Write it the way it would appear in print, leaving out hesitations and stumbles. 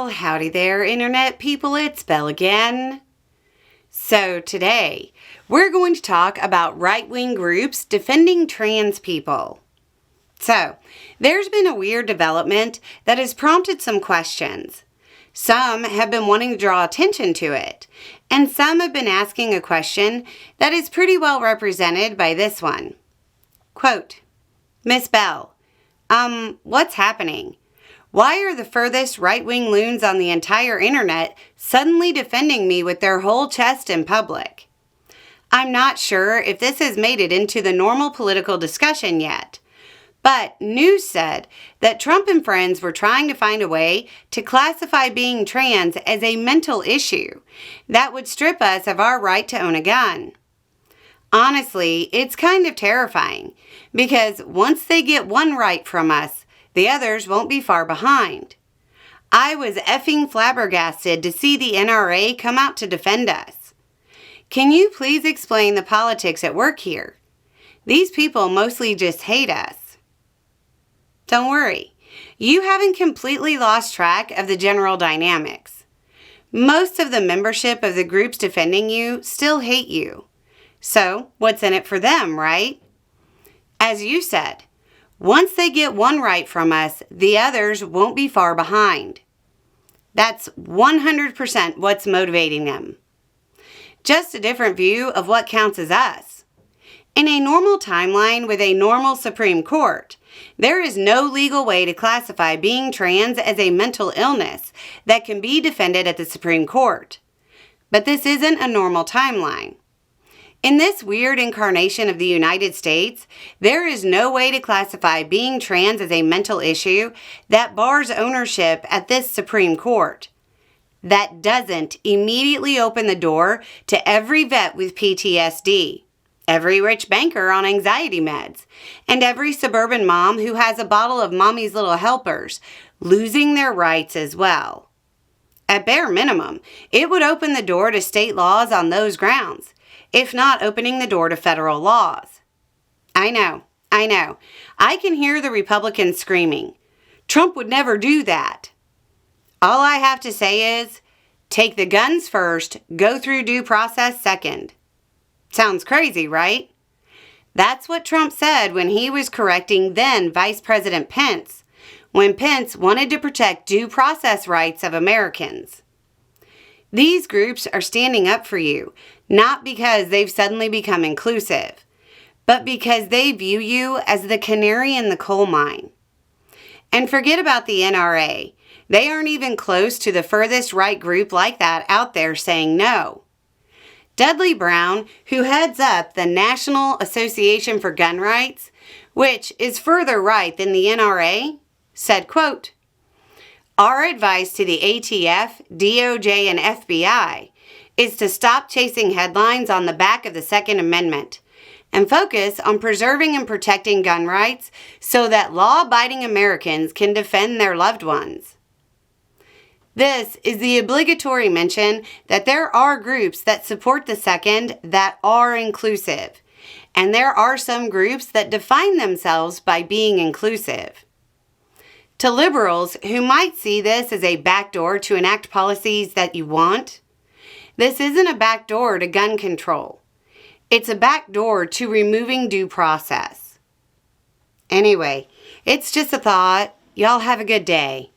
Well, howdy there, Internet people. It's Belle again. So today, we're going to talk about right-wing groups defending trans people. So, there's been a weird development that has prompted some questions. Some have been wanting to draw attention to it, and some have been asking a question that is pretty well represented by this one. Quote, Miss Belle, what's happening? Why are the furthest right-wing loons on the entire internet suddenly defending me with their whole chest in public? I'm not sure if this has made it into the normal political discussion yet, but news said that Trump and friends were trying to find a way to classify being trans as a mental issue that would strip us of our right to own a gun. Honestly, it's kind of terrifying because once they get one right from us, the others won't be far behind. I was effing flabbergasted to see the NRA come out to defend us. Can you please explain the politics at work here? These people mostly just hate us. Don't worry, you haven't completely lost track of the general dynamics. Most of the membership of the groups defending you still hate you. So, what's in it for them, right? As you said, once they get one right from us, the others won't be far behind. That's 100% what's motivating them. Just a different view of what counts as us. In a normal timeline with a normal Supreme Court, there is no legal way to classify being trans as a mental illness that can be defended at the Supreme Court. But this isn't a normal timeline. In this weird incarnation of the United States, there is no way to classify being trans as a mental issue that bars ownership at this Supreme Court. That doesn't immediately open the door to every vet with PTSD, every rich banker on anxiety meds, and every suburban mom who has a bottle of Mommy's Little Helpers losing their rights as well. At bare minimum, it would open the door to state laws on those grounds, if not opening the door to federal laws. I know. I can hear the Republicans screaming, Trump would never do that. All I have to say is, take the guns first, go through due process second. Sounds crazy, right? That's what Trump said when he was correcting then Vice President Pence, when Pence wanted to protect due process rights of Americans. These groups are standing up for you, not because they've suddenly become inclusive, but because they view you as the canary in the coal mine. And forget about the NRA. They aren't even close to the furthest right group like that out there saying no. Dudley Brown, who heads up the National Association for Gun Rights, which is further right than the NRA, said, quote, Our advice to the ATF, DOJ, and FBI is to stop chasing headlines on the back of the Second Amendment and focus on preserving and protecting gun rights so that law-abiding Americans can defend their loved ones. This is the obligatory mention that there are groups that support the Second that are inclusive, and there are some groups that define themselves by being inclusive. To liberals who might see this as a backdoor to enact policies that you want, this isn't a backdoor to gun control. It's a backdoor to removing due process. Anyway, it's just a thought. Y'all have a good day.